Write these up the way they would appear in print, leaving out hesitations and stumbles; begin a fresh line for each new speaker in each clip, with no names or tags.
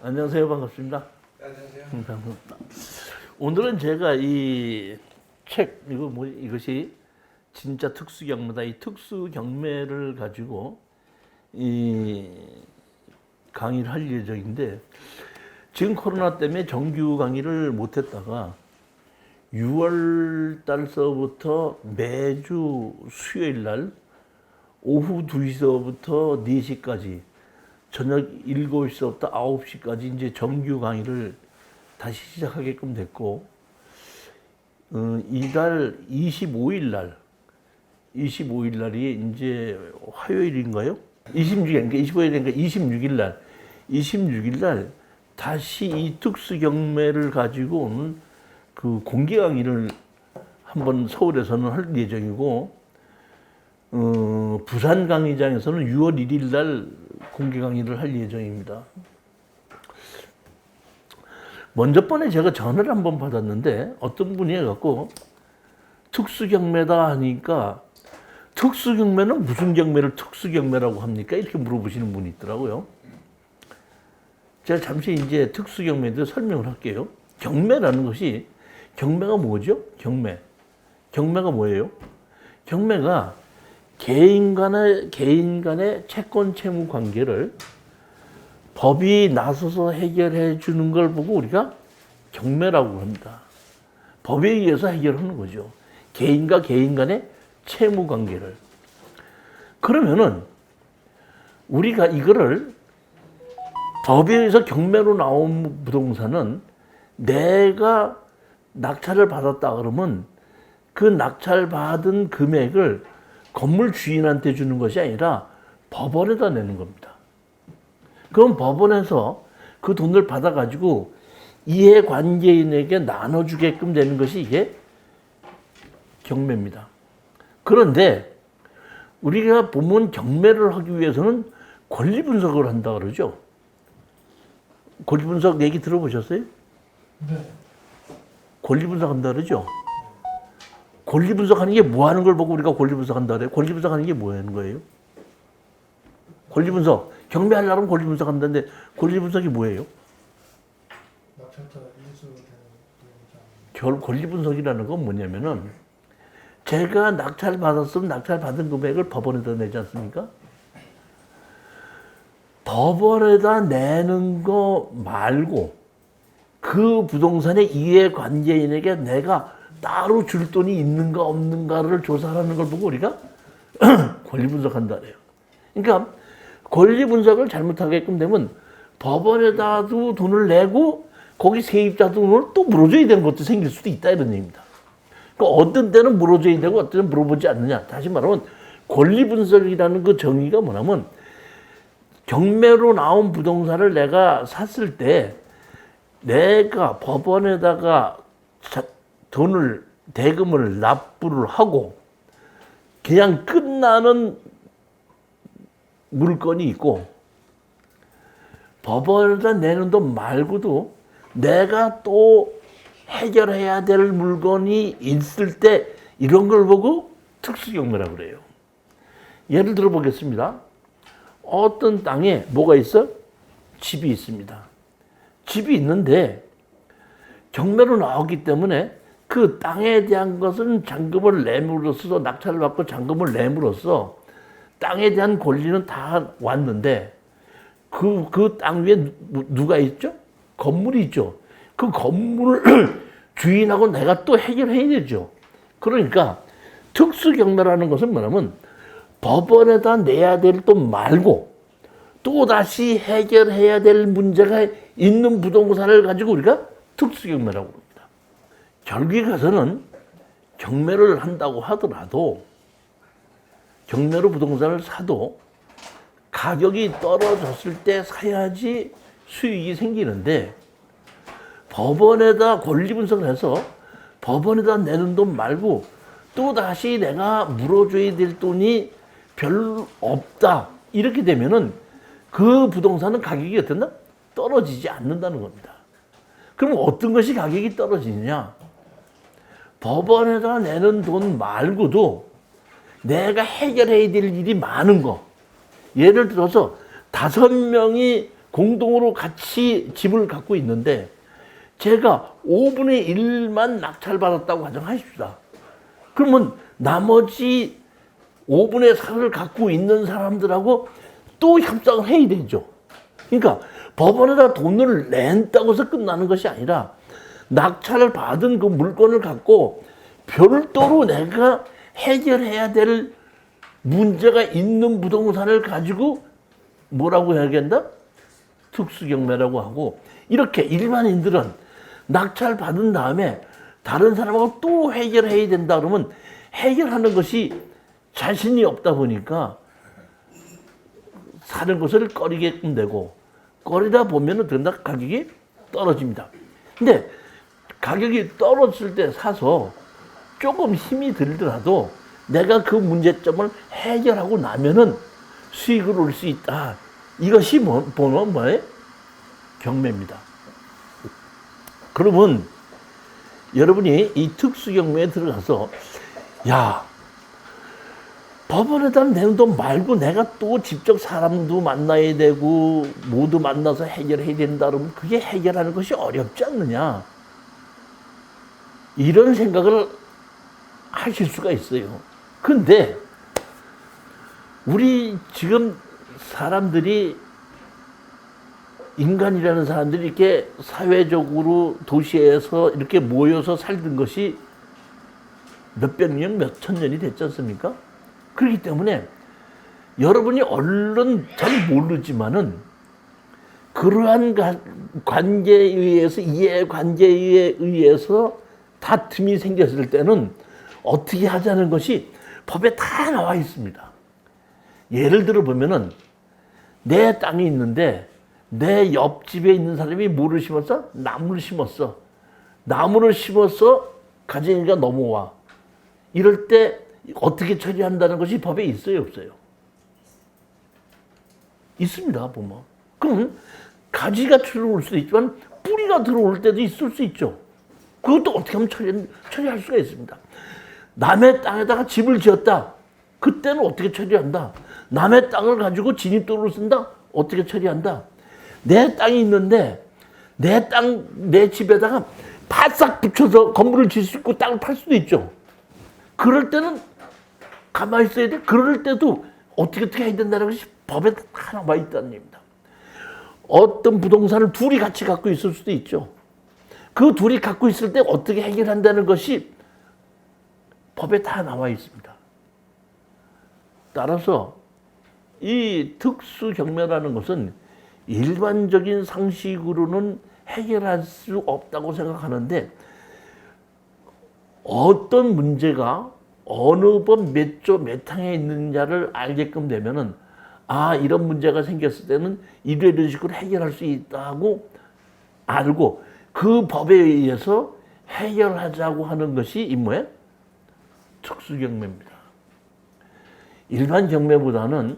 안녕하세요. 반갑습니다.
네, 안녕하세요.
반갑습니다. 오늘은 제가 이 책, 이것이 진짜 특수경매다. 이 특수경매를 가지고 이 강의를 할 예정인데, 지금 코로나 때문에 정규 강의를 못했다가 6월 달서부터 매주 수요일 날 오후 2시서부터 4시까지 저녁 7시서부터 9시까지 이제 정규 강의를 다시 시작하게끔 됐고, 이달 25일 날이 이제 화요일인가요? 26일 날 다시 이 특수 경매를 가지고 오는 그 공개 강의를 한번 서울에서는 할 예정이고, 부산 강의장에서는 6월 1일 날 공개 강의를 할 예정입니다. 먼저 번에 제가 전화를 한번 받았는데 어떤 분이 해갖고 특수경매다 하니까, 특수경매는 무슨 경매를 특수경매라고 합니까? 이렇게 물어보시는 분이 있더라고요. 제가 잠시 이제 특수경매에 대해서 설명을 할게요. 경매라는 것이, 경매가 뭐죠? 경매가 뭐예요? 경매가 개인 간의 채권 채무 관계를 법이 나서서 해결해 주는 걸 보고 우리가 경매라고 합니다. 법에 의해서 해결하는 거죠. 개인과 개인 간의 채무 관계를. 그러면은 우리가 이거를 법에 의해서 경매로 나온 부동산은 내가 낙찰을 받았다 그러면 그 낙찰받은 금액을 건물 주인한테 주는 것이 아니라 법원에다 내는 겁니다. 그럼 법원에서 그 돈을 받아가지고 이해관계인에게 나눠주게끔 되는 것이 이게 경매입니다. 그런데 우리가 보면 경매를 하기 위해서는 권리 분석을 한다 그러죠. 권리 분석 얘기 들어보셨어요?
네.
권리 분석한다 그러죠. 권리 분석하는 게 뭐 하는 걸 보고 우리가 권리 분석한다 그래요? 권리 분석하는 게 뭐 하는 거예요? 권리 분석. 경매하려면 권리 분석한다는데 권리 분석이 뭐예요?
낙찰자 인수되는
권리 분석이라는 건 뭐냐면은, 제가 낙찰 받았으면 낙찰 받은 금액을 법원에다 내지 않습니까? 법원에다 내는 거 말고 그 부동산의 이해관계인에게 내가 따로 줄 돈이 있는가 없는가를 조사하는 걸 보고 우리가 권리 분석한다 그래요. 그러니까 권리 분석을 잘못하게끔 되면 법원에다도 돈을 내고 거기 세입자 돈을 또 물어줘야 되는 것도 생길 수도 있다 이런 얘기입니다. 그러니까 어떤 때는 물어줘야 되고 어떤 때는 물어보지 않느냐. 다시 말하면 권리 분석이라는 그 정의가 뭐냐면, 경매로 나온 부동산을 내가 샀을 때 내가 법원에다가 대금을 납부를 하고 그냥 끝나는 물건이 있고, 법원에다 내는 돈 말고도 내가 또 해결해야 될 물건이 있을 때 이런 걸 보고 특수경매라고 그래요. 예를 들어 보겠습니다. 어떤 땅에 뭐가 있어? 집이 있습니다. 집이 있는데 경매로 나오기 때문에 그 땅에 대한 것은 잔금을 내므로써, 낙찰을 받고 잔금을 내므로써 땅에 대한 권리는 다 왔는데 그 땅 위에 누가 있죠? 건물이 있죠. 그 건물을 주인하고 내가 또 해결해야 되죠. 그러니까 특수경매라는 것은 뭐냐면 법원에다 내야 될 돈 말고 또 다시 해결해야 될 문제가 있는 부동산을 가지고 우리가 특수경매라고 합니다. 결국에 가서는 경매를 한다고 하더라도, 경매로 부동산을 사도 가격이 떨어졌을 때 사야지 수익이 생기는데, 법원에다 권리 분석을 해서 법원에다 내는 돈 말고 또 다시 내가 물어줘야 될 돈이 별로 없다. 이렇게 되면은 그 부동산은 가격이 어떻나? 떨어지지 않는다는 겁니다. 그럼 어떤 것이 가격이 떨어지느냐? 법원에다 내는 돈 말고도 내가 해결해야 될 일이 많은 거. 예를 들어서 5명이 공동으로 같이 집을 갖고 있는데 제가 5분의 1만 낙찰받았다고 가정하십시다. 그러면 나머지 5분의 4를 갖고 있는 사람들하고 또 협상을 해야 되죠. 그러니까 법원에다 돈을 낸다고 해서 끝나는 것이 아니라 낙찰을 받은 그 물건을 갖고 별도로 내가 해결해야 될 문제가 있는 부동산을 가지고 뭐라고 해야 된다? 특수경매라고 하고, 이렇게 일반인들은 낙찰 받은 다음에 다른 사람하고 또 해결해야 된다 그러면 해결하는 것이 자신이 없다 보니까 사는 것을 꺼리게끔 되고, 꺼리다 보면은 된다 가격이 떨어집니다. 근데 가격이 떨어질 때 사서 조금 힘이 들더라도 내가 그 문제점을 해결하고 나면은 수익을 올 수 있다. 이것이 뭐예요? 경매입니다. 그러면 여러분이 이 특수경매에 들어가서 야, 법원에다 내는 돈 말고 내가 또 직접 사람도 만나야 되고 모두 만나서 해결해야 된다 그러면 그게 해결하는 것이 어렵지 않느냐, 이런 생각을 하실 수가 있어요. 근데 우리 지금 사람들이, 인간이라는 사람들이 이렇게 사회적으로 도시에서 이렇게 모여서 살던 것이 몇백 년, 몇천 년이 됐지 않습니까? 그렇기 때문에 여러분이 얼른 잘 모르지만은 그러한 관계에 의해서, 이해관계에 의해서 다툼이 생겼을 때는 어떻게 하자는 것이 법에 다 나와 있습니다. 예를 들어 보면은 내 땅이 있는데 내 옆집에 있는 사람이 뭐를 심었어? 나무를 심었어. 나무를 심어서 가재미가 넘어와. 이럴 때 어떻게 처리한다는 것이 법에 있어요, 없어요? 있습니다, 보면. 그럼 가지가 들어올 수도 있지만 뿌리가 들어올 때도 있을 수 있죠. 그것도 어떻게 하면 처리할 수가 있습니다. 남의 땅에다가 집을 지었다. 그때는 어떻게 처리한다? 남의 땅을 가지고 진입도로를 쓴다? 어떻게 처리한다? 내 땅이 있는데 내 집에다가 바싹 붙여서 건물을 지을 수 있고 땅을 팔 수도 있죠. 그럴 때는 가만히 있어야 돼. 그럴 때도 어떻게 해야 된다는 것이 법에 다 나와 있다는 얘기입니다. 어떤 부동산을 둘이 같이 갖고 있을 수도 있죠. 그 둘이 갖고 있을 때 어떻게 해결한다는 것이 법에 다 나와 있습니다. 따라서 이 특수경매라는 것은 일반적인 상식으로는 해결할 수 없다고 생각하는데, 어떤 문제가 어느 법 몇 조 몇 항에 있느냐를 알게끔 되면은, 아, 이런 문제가 생겼을 때는 이런 식으로 해결할 수 있다고 알고 그 법에 의해서 해결하자고 하는 것이 이 뭐예요? 특수경매입니다. 일반 경매보다는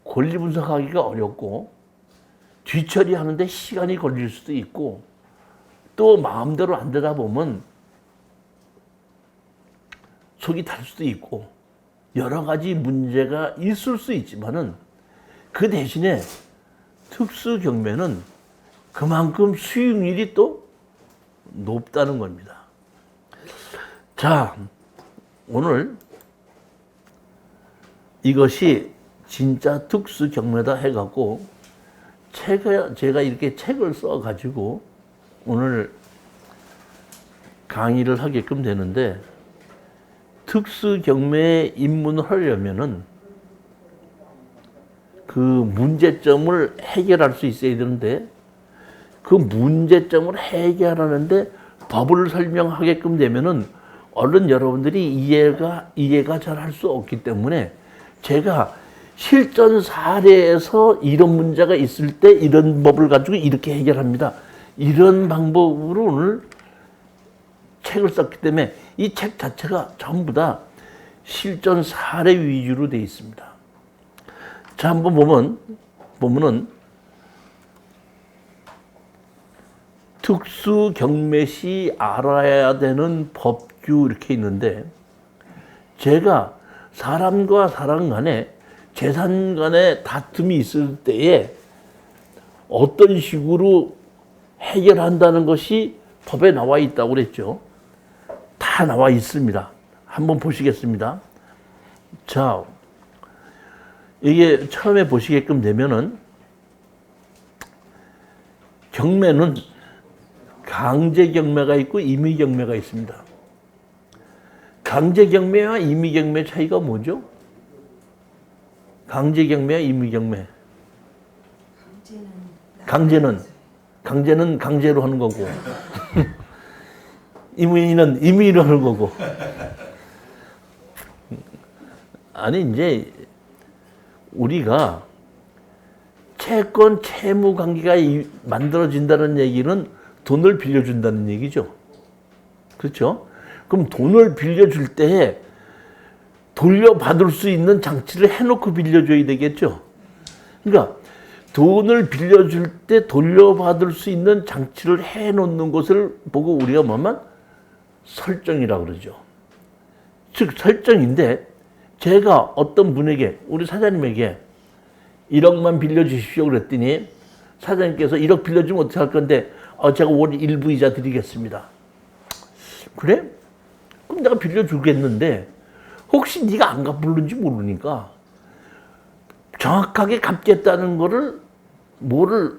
권리 분석하기가 어렵고 뒤처리하는데 시간이 걸릴 수도 있고, 또 마음대로 안 되다 보면 속이 탈 수도 있고 여러 가지 문제가 있을 수 있지만은, 그 대신에 특수경매는 그만큼 수익률이 또 높다는 겁니다. 자, 오늘 이것이 진짜 특수경매다 해갖고 제가 이렇게 책을 써가지고 오늘 강의를 하게끔 되는데, 특수경매에 입문을 하려면은 그 문제점을 해결할 수 있어야 되는데, 그 문제점을 해결하는데 법을 설명하게끔 되면은 얼른 여러분들이 이해가 잘 할 수 없기 때문에, 제가 실전 사례에서 이런 문제가 있을 때 이런 법을 가지고 이렇게 해결합니다, 이런 방법으로 오늘 책을 썼기 때문에 이 책 자체가 전부 다 실전 사례 위주로 되어 있습니다. 자, 한번 보면은 특수경매 시 알아야 되는 법규 이렇게 있는데, 제가 사람과 사람 간에 재산 간에 다툼이 있을 때에 어떤 식으로 해결한다는 것이 법에 나와 있다고 그랬죠. 다 나와 있습니다. 한번 보시겠습니다. 자, 이게 처음에 보시게끔 되면은 경매는 강제 경매가 있고 임의 경매가 있습니다. 강제 경매와 임의 경매 차이가 뭐죠? 강제 경매와 임의 경매. 강제는 강제로 하는 거고 임의는 임의로 하는 거고. 아니 이제 우리가 채권 채무 관계가 만들어진다는 얘기는 돈을 빌려준다는 얘기죠. 그렇죠? 그럼 돈을 빌려줄 때 돌려받을 수 있는 장치를 해놓고 빌려줘야 되겠죠. 그러니까 돈을 빌려줄 때 돌려받을 수 있는 장치를 해놓는 것을 보고 우리가 뭐만 설정이라고 그러죠. 즉 설정인데 제가 어떤 분에게 우리 사장님에게 1억만 빌려주십시오 그랬더니 사장님께서 1억 빌려주면 어떻게 할 건데 제가 월 일부 이자 드리겠습니다. 그래? 그럼 내가 빌려주겠는데 혹시 네가 안 갚을는지 모르니까 정확하게 갚겠다는 거를 뭐를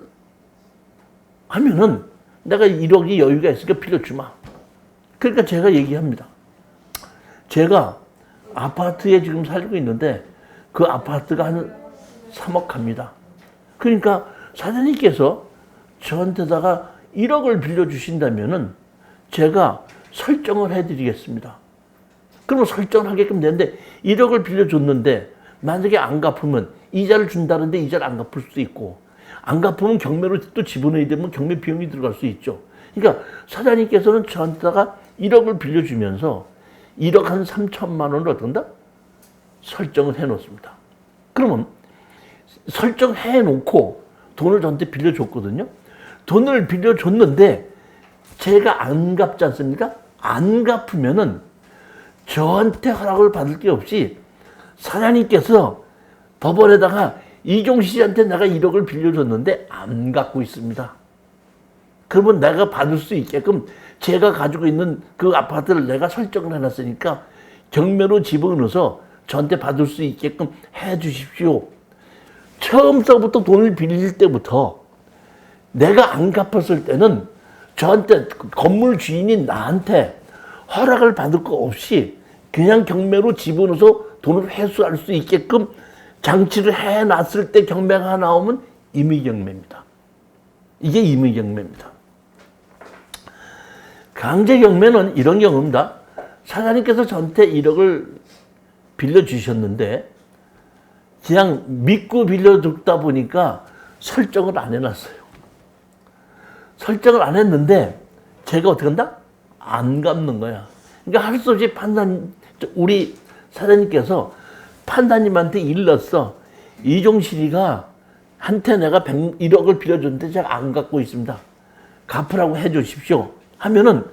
하면은 내가 1억이 여유가 있으니까 빌려주마. 그러니까 제가 얘기합니다. 제가 아파트에 지금 살고 있는데 그 아파트가 한 3억 합니다. 그러니까 사장님께서 저한테다가 1억을 빌려주신다면은 제가 설정을 해드리겠습니다. 그러면 설정을 하게끔 되는데 1억을 빌려줬는데 만약에 안 갚으면 이자를 준다는데 이자를 안 갚을 수도 있고 안 갚으면 경매로 또 집어넣어야 되면 경매 비용이 들어갈 수 있죠. 그러니까 사장님께서는 저한테다가 1억을 빌려주면서 1억 한 3천만 원을 어떤다? 설정을 해놓습니다. 그러면 설정해놓고 돈을 저한테 빌려줬거든요. 돈을 빌려줬는데 제가 안 갚지 않습니까? 안 갚으면은 저한테 허락을 받을 게 없이 사장님께서 법원에다가 이종시 씨한테 내가 1억을 빌려줬는데 안 갚고 있습니다. 그러면 내가 받을 수 있게끔 제가 가지고 있는 그 아파트를 내가 설정을 해놨으니까 경매로 집어넣어서 저한테 받을 수 있게끔 해 주십시오. 처음서부터 돈을 빌릴 때부터 내가 안 갚았을 때는 저한테 건물 주인이 나한테 허락을 받을 거 없이 그냥 경매로 집어넣어서 돈을 회수할 수 있게끔 장치를 해놨을 때 경매가 나오면 임의경매입니다. 이게 임의경매입니다. 강제경매는 이런 경우입니다. 사장님께서 저한테 1억을 빌려주셨는데 그냥 믿고 빌려줬다 보니까 설정을 안 해놨어요. 설정을 안 했는데 제가 어떻게 한다? 안 갚는 거야. 그러니까 할 수 없이 우리 사장님께서 판사님한테 일렀어. 이종실이가 한테 내가 1억을 빌려줬는데 제가 안 갚고 있습니다. 갚으라고 해 주십시오. 하면은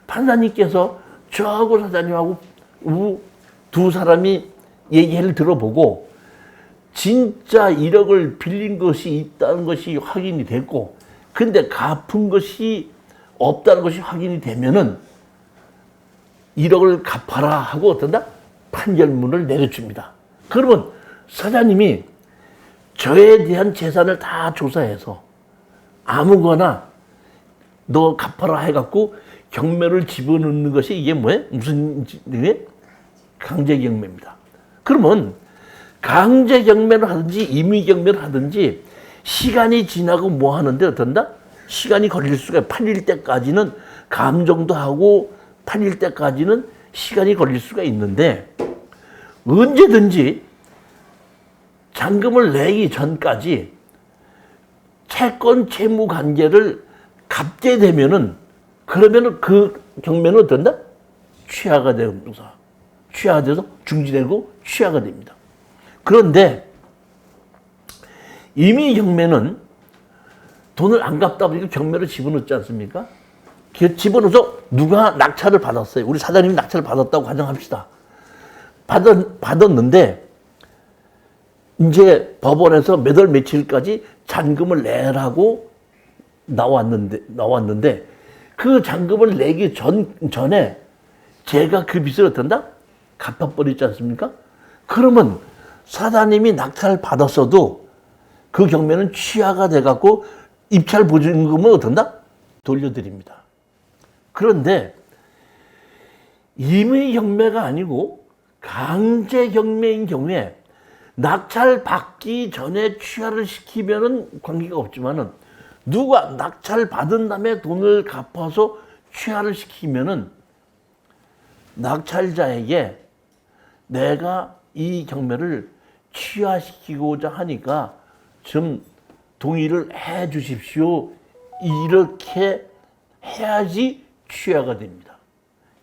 판사님께서 저하고 사장님하고 두 사람이 얘기를 들어보고 진짜 1억을 빌린 것이 있다는 것이 확인이 됐고 근데 갚은 것이 없다는 것이 확인이 되면은 1억을 갚아라 하고 어떤다? 판결문을 내려줍니다. 그러면 사장님이 저에 대한 재산을 다 조사해서 아무거나 너 갚아라 해갖고 경매를 집어넣는 것이 이게 뭐예요? 무슨 게 강제경매입니다. 그러면 강제경매를 하든지 임의경매를 하든지 시간이 지나고 뭐 하는데 어떤다? 시간이 걸릴 수가 팔릴 때까지는 감정도 하고 팔릴 때까지는 시간이 걸릴 수가 있는데 언제든지 잔금을 내기 전까지 채권 채무 관계를 갚게 되면은 그러면은 그 경매는 어떤다? 취하가 됩니다. 취하가 돼서 중지되고 취하가 됩니다. 그런데 이미 경매는 돈을 안 갚다 보니까 경매로 집어넣지 않습니까? 집어넣어서 누가 낙찰을 받았어요. 우리 사장님이 낙찰을 받았다고 가정합시다. 받았는데 이제 법원에서 몇 월 며칠까지 잔금을 내라고 나왔는데 그 잔금을 내기 전에 제가 그 빚을 어떤다? 갚아버리지 않습니까? 그러면 사장님이 낙찰 받았어도 그 경매는 취하가 돼갖고 입찰 보증금을 어떤다? 돌려드립니다. 그런데 임의 경매가 아니고 강제 경매인 경우에 낙찰 받기 전에 취하를 시키면은 관계가 없지만은 누가 낙찰 받은 다음에 돈을 갚아서 취하를 시키면은 낙찰자에게 내가 이 경매를 취하시키고자 하니까 좀 동의를 해 주십시오. 이렇게 해야지 취하가 됩니다.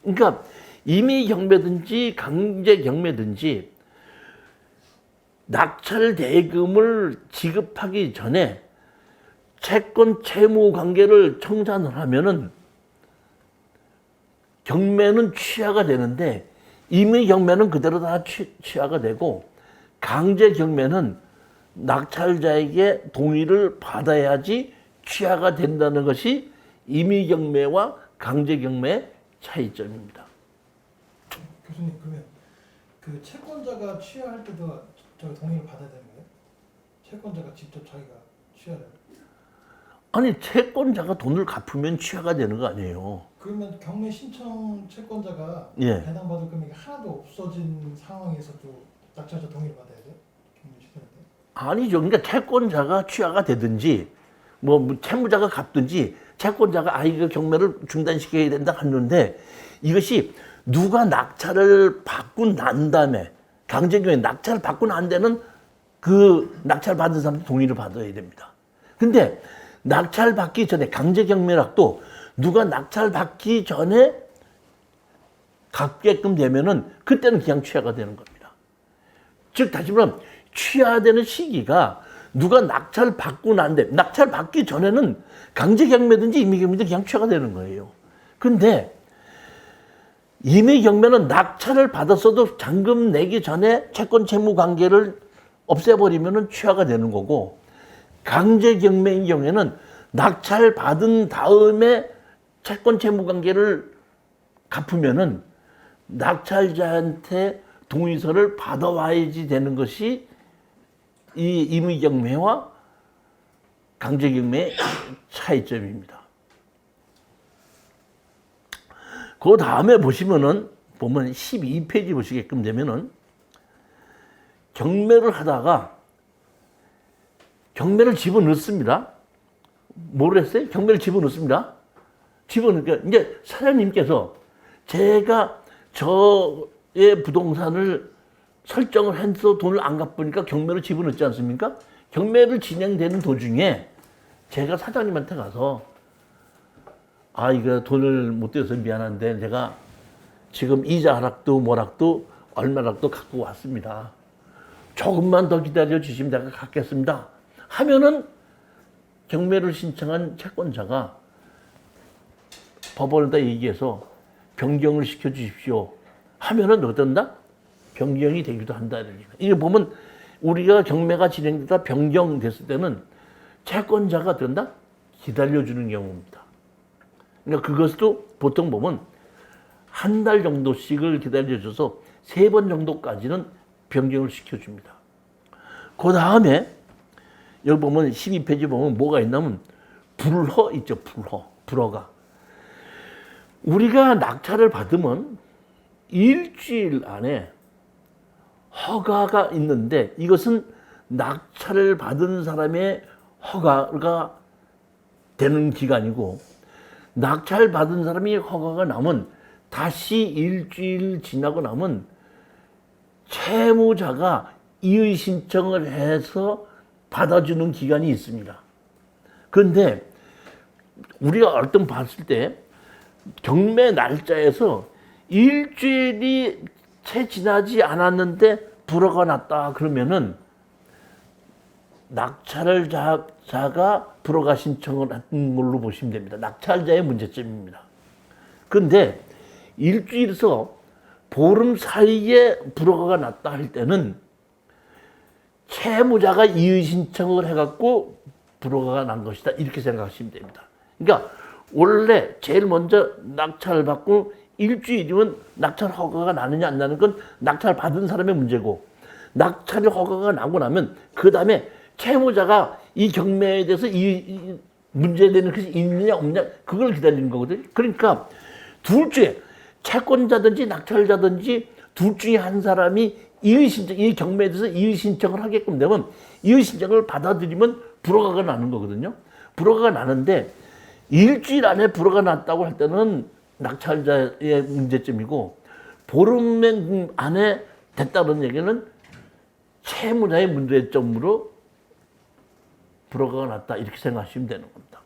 그러니까 임의 경매든지 강제 경매든지 낙찰 대금을 지급하기 전에 채권 채무 관계를 청산을 하면은 경매는 취하가 되는데 임의 경매는 그대로 다 취하가 되고 강제 경매는 낙찰자에게 동의를 받아야지 취하가 된다는 것이 임의 경매와 강제 경매의 차이점입니다.
교수님 그러면 그 채권자가 취하할 때도 저 동의를 받아야 되는 거예요? 채권자가 직접 자기가 취하를?
아니 채권자가 돈을 갚으면 취하가 되는 거 아니에요.
그러면 경매 신청 채권자가
예.
배당받을 금액이 하나도 없어진 상황에서도 낙찰자 동의를 받아야 돼요? 경매 시스템인데?
아니죠. 그러니까 채권자가 취하가 되든지 뭐 채무자가 갚든지 채권자가 이거 경매를 중단시켜야 된다 하는데 이것이 누가 낙찰을 받고 난 다음에 강제경매 낙찰을 받고 난 데는 그 낙찰 받은 사람도 동의를 받아야 됩니다. 근데 낙찰 받기 전에 강제경매락도 누가 낙찰 받기 전에 갚게끔 되면은 그때는 그냥 취하가 되는 겁니다. 즉 다시 말하면 취하되는 시기가 누가 낙찰 받고 난데 낙찰 받기 전에는 강제경매든지 임의경매든지 그냥 취하가 되는 거예요. 근데 임의경매는 낙찰을 받았어도 잔금 내기 전에 채권 채무 관계를 없애버리면은 취하가 되는 거고 강제경매인 경우에는 낙찰 받은 다음에 채권 채무 관계를 갚으면은 낙찰자한테 동의서를 받아와야지 되는 것이 이 임의경매와 강제경매의 차이점입니다. 그 다음에 보면 12페이지 보시게끔 되면은 경매를 하다가 경매를 집어넣습니다. 뭘 했어요? 경매를 집어넣습니다. 집어넣으니까 이제 사장님께서 제가 저의 부동산을 설정을 해서 돈을 안 갚으니까 경매를 집어넣지 않습니까? 경매를 진행되는 도중에 제가 사장님한테 가서 이거 돈을 못 대서 미안한데 제가 지금 이자 하락도 뭐락도 얼마락도 갖고 왔습니다. 조금만 더 기다려 주시면 제가 갚겠습니다. 하면은 경매를 신청한 채권자가 법원에다 얘기해서 변경을 시켜 주십시오. 하면은 어떤다? 변경이 되기도 한다. 이게 보면 우리가 경매가 진행되다 변경됐을 때는 채권자가 된다? 기다려주는 경우입니다. 그러니까 그것도 보통 보면 한 달 정도씩을 기다려줘서 3번 정도까지는 변경을 시켜줍니다. 그 다음에 여기 보면 12페이지 보면 뭐가 있냐면 불허 있죠. 불허가. 우리가 낙찰을 받으면 일주일 안에 허가가 있는데 이것은 낙찰을 받은 사람의 허가가 되는 기간이고 낙찰 받은 사람이 허가가 나면 다시 일주일 지나고 나면 채무자가 이의 신청을 해서 받아주는 기간이 있습니다. 그런데 우리가 얼핏 봤을 때 경매 날짜에서 일주일이 채 지나지 않았는데 불허가 났다 그러면은 낙찰자가 불허가 신청을 한 걸로 보시면 됩니다. 낙찰자의 문제점입니다. 그런데 일주일에서 보름 사이에 불허가 났다 할 때는 채무자가 이의 신청을 해갖고 불허가 난 것이다 이렇게 생각하시면 됩니다. 그러니까 원래 제일 먼저 낙찰을 받고 일주일이면 낙찰 허가가 나느냐 안 나는 건 낙찰 받은 사람의 문제고 낙찰 허가가 나고 나면 그 다음에 채무자가 이 경매에 대해서 이 문제되는 것이 있느냐 없느냐 그걸 기다리는 거거든요. 그러니까 둘 중에 채권자든지 낙찰자든지 둘 중에 한 사람이 이의신청, 이 경매에 대해서 이의신청을 하게끔 되면 이의신청을 받아들이면 불허가가 나는 거거든요. 불허가가 나는데 일주일 안에 불허가 났다고 할 때는 낙찰자의 문제점이고 보름 안에 됐다는 얘기는 채무자의 문제점으로 불허가가 났다 이렇게 생각하시면 되는 겁니다.